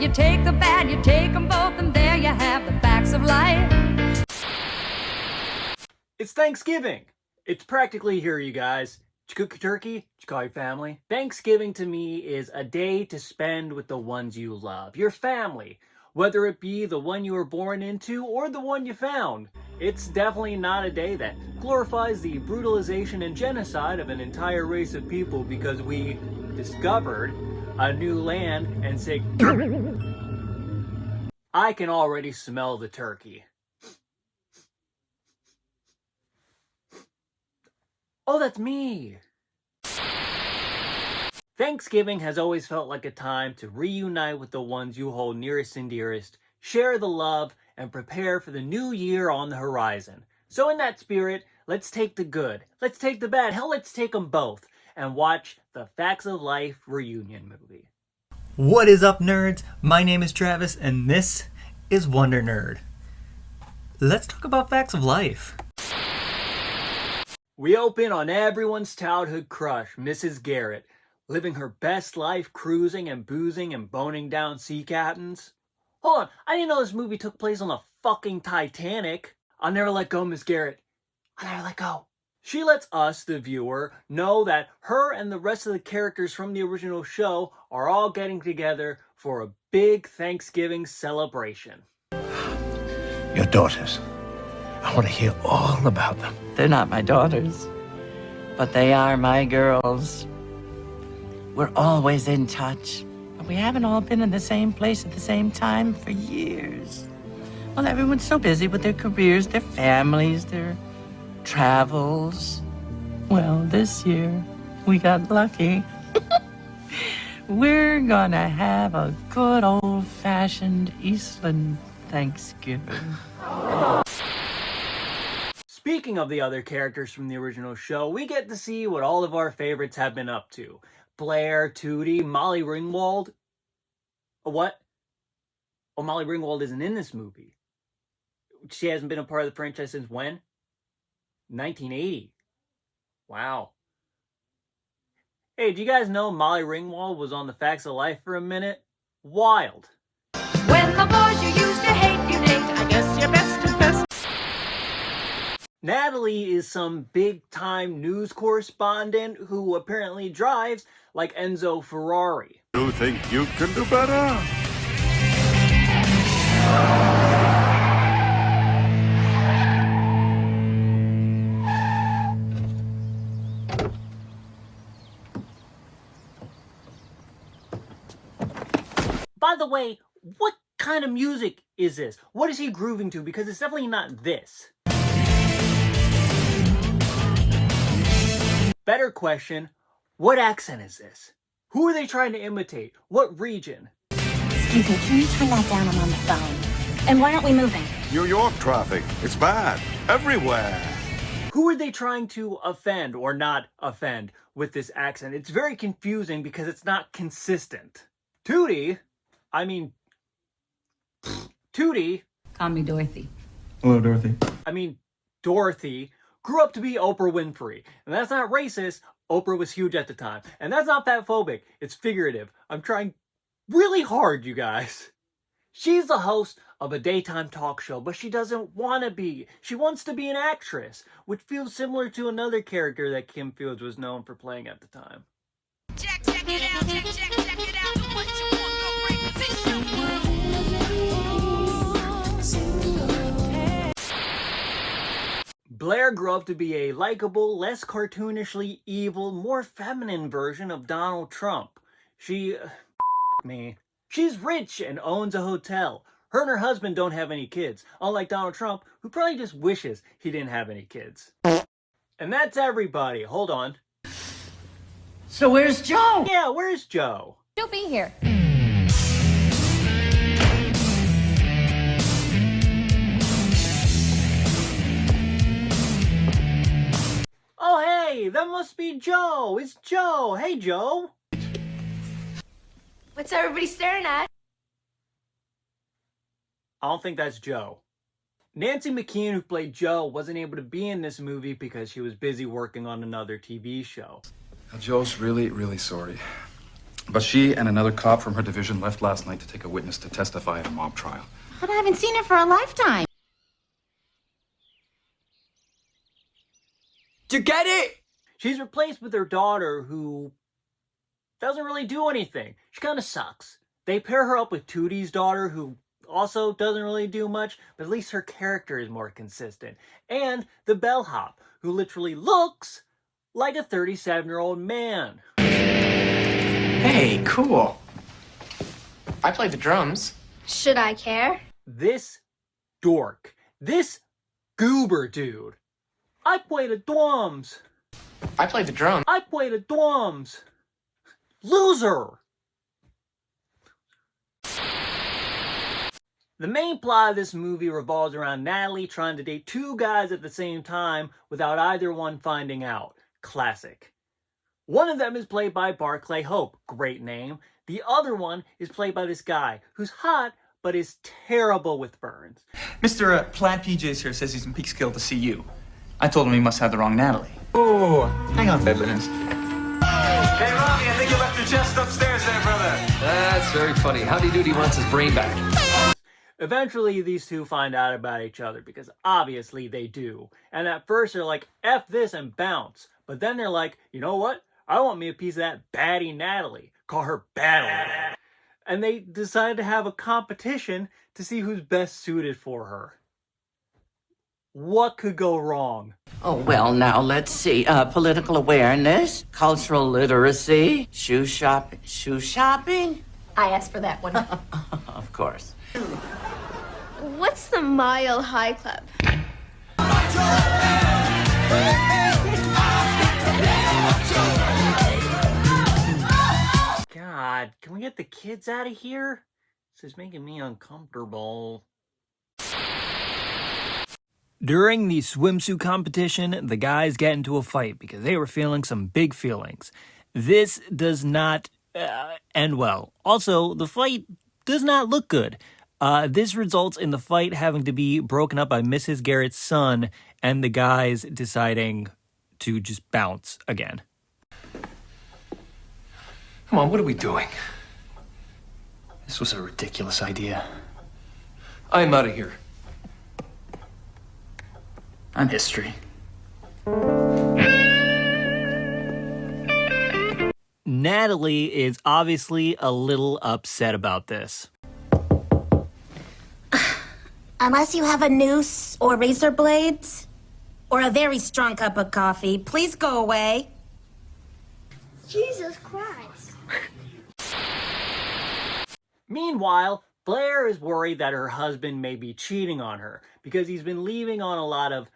you take the bad, you take them both, and there you have the facts of life. It's Thanksgiving. It's practically here, you guys. Did you cook your turkey? Did you call your family? Thanksgiving to me is a day to spend with the ones you love, your family. Whether it be the one you were born into or the one you found. It's definitely not a day that glorifies the brutalization and genocide of an entire race of people because we discovered a new land and say, I can already smell the turkey. Oh, that's me. Thanksgiving has always felt like a time to reunite with the ones you hold nearest and dearest, share the love, and prepare for the new year on the horizon. So in that spirit, let's take the good, let's take the bad, hell, let's take them both, and watch the Facts of Life reunion movie. What is up, nerds? My name is Travis, and this is Wonder Nerd. Let's talk about Facts of Life. We open on everyone's childhood crush, Mrs. Garrett, living her best life cruising and boozing and boning down sea captains. Hold on, I didn't know this movie took place on the fucking Titanic. I'll never let go, Miss Garrett. I'll never let go. She lets us, the viewer, know that her and the rest of the characters from the original show are all getting together for a big Thanksgiving celebration. Your daughters. I want to hear all about them. They're not my daughters, but they are my girls. We're always in touch, but we haven't all been in the same place at the same time for years. Well, everyone's so busy with their careers, their families, their travels. Well, this year, we got lucky. We're gonna have a good old-fashioned Eastland Thanksgiving. Speaking of the other characters from the original show, we get to see what all of our favorites have been up to. Blair, Tootie, Molly Ringwald. What? Oh, Molly Ringwald isn't in this movie. She hasn't been a part of the franchise since when? 1980. Wow. Hey, do you guys know Molly Ringwald was on the Facts of Life for a minute? Wild. When the boys you used to hate you date, I guess you're best to best. Natalie is some big-time news correspondent who apparently drives like Enzo Ferrari. You think you can do better? By the way, what kind of music is this? What is he grooving to? Because it's definitely not this. Better question, what accent is this? Who are they trying to imitate? What region? Excuse me, can you turn that down? I'm on the phone. And why aren't we moving? New York traffic. It's bad. Everywhere. Who are they trying to offend or not offend with this accent? It's very confusing because it's not consistent. Tootie, Call me Dorothy. Hello, Dorothy. Dorothy, grew up to be Oprah Winfrey. And that's not racist. Oprah was huge at the time. And that's not fatphobic. It's figurative. I'm trying really hard, you guys. She's the host of a daytime talk show, but she doesn't want to be. She wants to be an actress, which feels similar to another character that Kim Fields was known for playing at the time. Check it out, check it out. What you want, your great position? Blair grew up to be a likable, less cartoonishly evil, more feminine version of Donald Trump. She's rich and owns a hotel. Her and her husband don't have any kids, unlike Donald Trump, who probably just wishes he didn't have any kids. And that's everybody. Hold on. So where's Joe? Yeah, where's Joe? She'll be here. Oh, hey, that must be Joe. It's Joe. Hey, Joe. What's everybody staring at? I don't think that's Joe. Nancy McKeon, who played Joe, wasn't able to be in this movie because she was busy working on another TV show. Joe's really, really sorry. But she and another cop from her division left last night to take a witness to testify at a mob trial. But I haven't seen her for a lifetime. Do you get it? She's replaced with her daughter, who doesn't really do anything. She kind of sucks. They pair her up with Tootie's daughter, who also doesn't really do much, but at least her character is more consistent. And the bellhop, who literally looks like a 37-year-old man. Hey, cool. I played the drums. Should I care? This dork. This goober dude. I play the drums. I played the drums. I play the drums. Loser. The main plot of this movie revolves around Natalie trying to date two guys at the same time without either one finding out. Classic. One of them is played by Barclay Hope. Great name. The other one is played by this guy who's hot but is terrible with burns. Mr. Plaid PJs here says he's in Peekskill to see you. I told him he must have the wrong Natalie. Oh, hang on. Evidence. Hey, Robbie, I think you left your chest upstairs there, brother. That's very funny. Howdy Doody wants his brain back. Eventually, these two find out about each other, because obviously they do. And at first, they're like, F this and bounce. But then they're like, you know what? I want me a piece of that baddie Natalie. Call her Battle. And they decide to have a competition to see who's best suited for her. What could go wrong? Oh, well, now, let's see. Political awareness, cultural literacy, shoe shopping. Shoe shopping? I asked for that one. Of course. What's the Mile High Club? God, can we get the kids out of here? This is making me uncomfortable. During the swimsuit competition, the guys get into a fight because they were feeling some big feelings. This does not end well. Also, the fight does not look good. This results in the fight having to be broken up by Mrs. Garrett's son and the guys deciding to just bounce again. Come on, what are we doing? This was a ridiculous idea. I'm out of here. I'm history. Natalie is obviously a little upset about this. Unless you have a noose or razor blades or a very strong cup of coffee, please go away. Jesus Christ. Meanwhile, Blair is worried that her husband may be cheating on her because he's been leaving on a lot of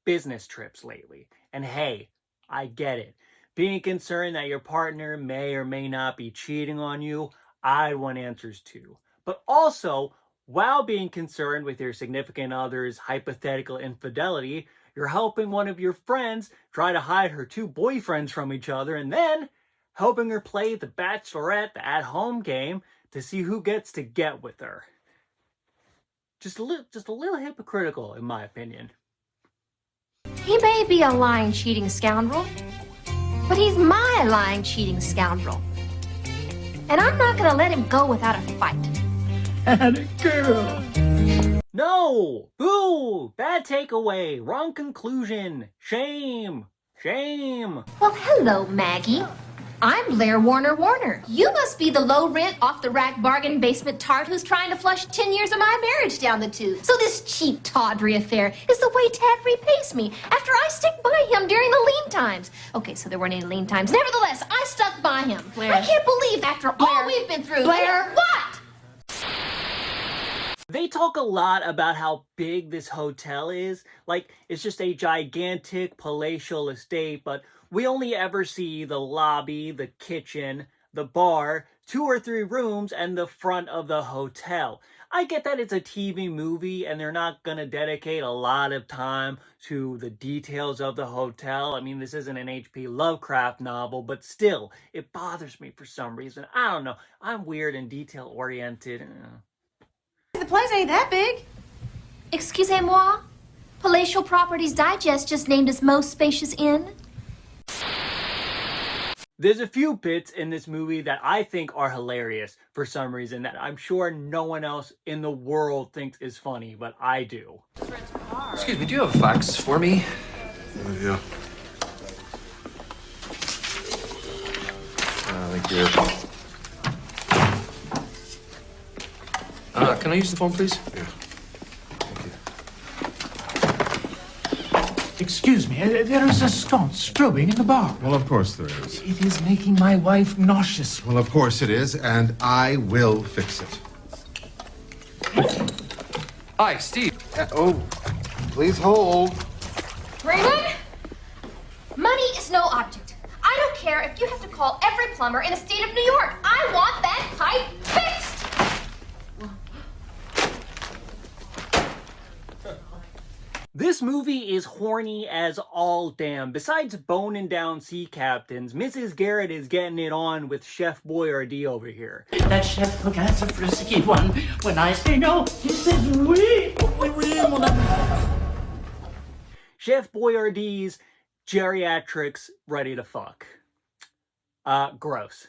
business trips lately. And hey, I get it. Being concerned that your partner may or may not be cheating on you, I want answers too. But also, while being concerned with your significant other's hypothetical infidelity, you're helping one of your friends try to hide her two boyfriends from each other and then helping her play the Bachelorette at-home game to see who gets to get with her. Just a little hypocritical, in my opinion. He may be a lying, cheating scoundrel, but he's my lying, cheating scoundrel. And I'm not gonna let him go without a fight. Atta girl. No! Boo! Bad takeaway. Wrong conclusion. Shame. Shame. Well, hello, Maggie. I'm Blair Warner. You must be the low-rent, off-the-rack bargain basement tart who's trying to flush 10 years of my marriage down the tube. So this cheap tawdry affair is the way Tad repays me after I stick by him during the lean times. Okay, so there weren't any lean times. Nevertheless, I stuck by him. Blair. I can't believe after all we've been through. Blair. What? They talk a lot about how big this hotel is. Like, it's just a gigantic palatial estate, but we only ever see the lobby, the kitchen, the bar, 2 or 3 rooms, and the front of the hotel. I get that it's a TV movie and they're not going to dedicate a lot of time to the details of the hotel. I mean, this isn't an H.P. Lovecraft novel, but still, it bothers me for some reason. I don't know. I'm weird and detail-oriented. The place ain't that big. Excusez-moi? Palatial Properties Digest just named its most spacious inn. There's a few bits in this movie that I think are hilarious for some reason that I'm sure no one else in the world thinks is funny, but I do. Excuse me, do you have a fax for me? Yeah. Thank you. Can I use the phone, please? Yeah. Excuse me, there is a sconce strobing in the bar. Well, of course there is. It is making my wife nauseous. Well, of course it is, and I will fix it. Hi, Steve. Oh, please hold. Raymond? Money is no object. I don't care if you have to call every plumber in the state of New York. I want that pipe fixed! This movie is horny as all damn. Besides boning down sea captains, Mrs. Garrett is getting it on with Chef Boyardee over here. That chef forgets a frisky one. When I say no, he says oui. Chef Boyardee's geriatrics ready to fuck. Gross.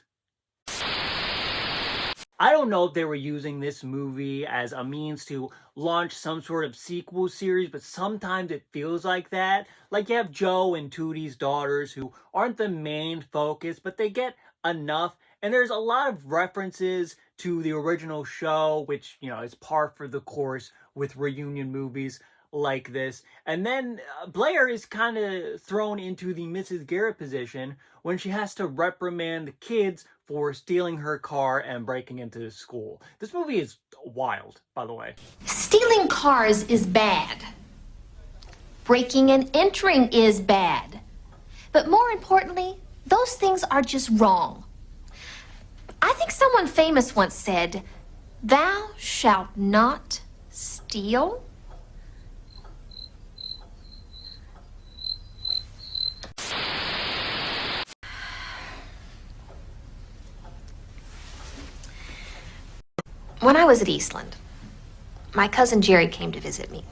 I don't know if they were using this movie as a means to launch some sort of sequel series, but sometimes it feels like that. Like you have Joe and Tootie's daughters who aren't the main focus, but they get enough. And there's a lot of references to the original show, which, you know, is par for the course with reunion movies like this. And then Blair is kind of thrown into the Mrs. Garrett position when she has to reprimand the kids for stealing her car and breaking into the school. This movie is wild, by the way. Stealing cars is bad. Breaking and entering is bad. But more importantly, those things are just wrong. I think someone famous once said, "Thou shalt not steal." When I was at Eastland, my cousin Jerry came to visit me,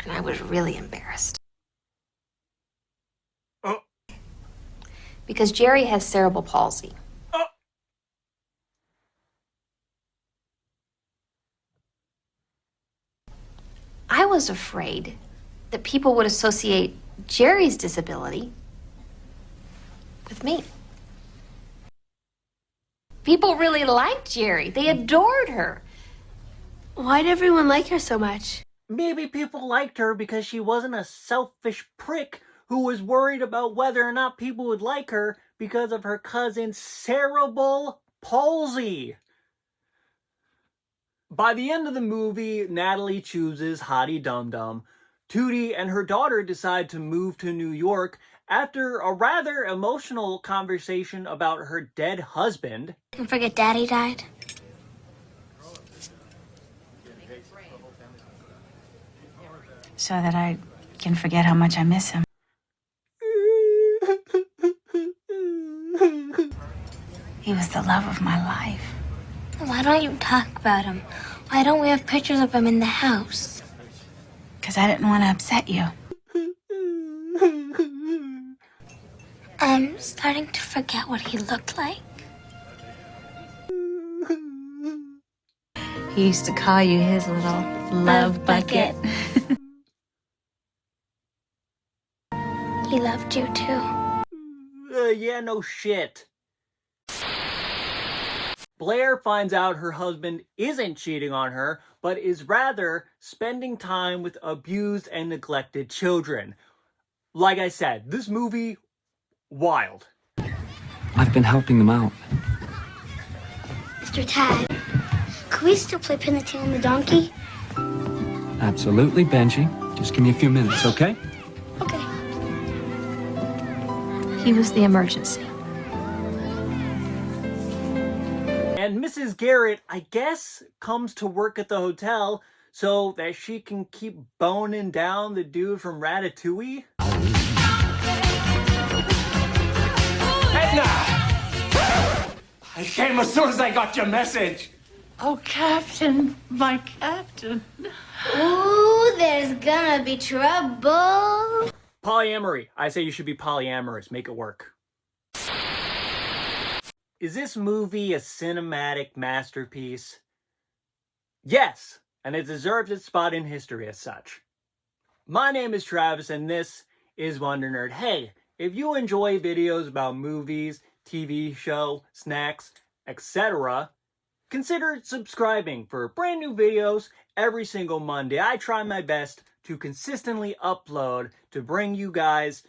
and I was really embarrassed. Because Jerry has cerebral palsy. I was afraid that people would associate Jerry's disability with me. People really liked Jerry. They adored her. Why'd everyone like her so much? Maybe people liked her because she wasn't a selfish prick who was worried about whether or not people would like her because of her cousin's cerebral palsy. By the end of the movie, Natalie chooses Hottie Dum Dum. Tootie and her daughter decide to move to New York after a rather emotional conversation about her dead husband. Don't forget Daddy died. So that I can forget how much I miss him. He was the love of my life. Why don't you talk about him? Why don't we have pictures of him in the house? Because I didn't want to upset you. I'm starting to forget what he looked like. He used to call you his little love bucket. He loved you too. Yeah, no shit. Blair finds out her husband isn't cheating on her, but is rather spending time with abused and neglected children. Like I said, this movie, wild. I've been helping them out. Mr. Tad, could we still play pin the tail on the donkey? Absolutely, Benji. Just give me a few minutes, okay? Okay. He was the emergency. And Mrs. Garrett, I guess, comes to work at the hotel so that she can keep boning down the dude from Ratatouille. Edna! I came as soon as I got your message. Oh, Captain, my Captain. Ooh, there's gonna be trouble. Polyamory. I say you should be polyamorous. Make it work. Is this movie a cinematic masterpiece? Yes, and it deserves its spot in history as such. My name is Travis, and this is Wonder Nerd. Hey, if you enjoy videos about movies, TV show, snacks, etc., consider subscribing for brand new videos every single Monday. I try my best to consistently upload to bring you guys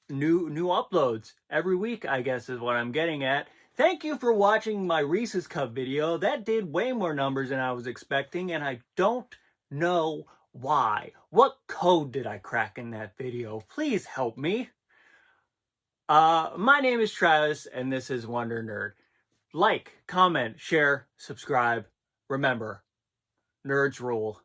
new uploads every week, I guess is what I'm getting at. Thank you for watching my Reese's Cup video. That did way more numbers than I was expecting, and I don't know why. What code did I crack in that video? Please help me. My name is Travis, and this is Wonder Nerd. Like, comment, share, subscribe. Remember, nerds rule.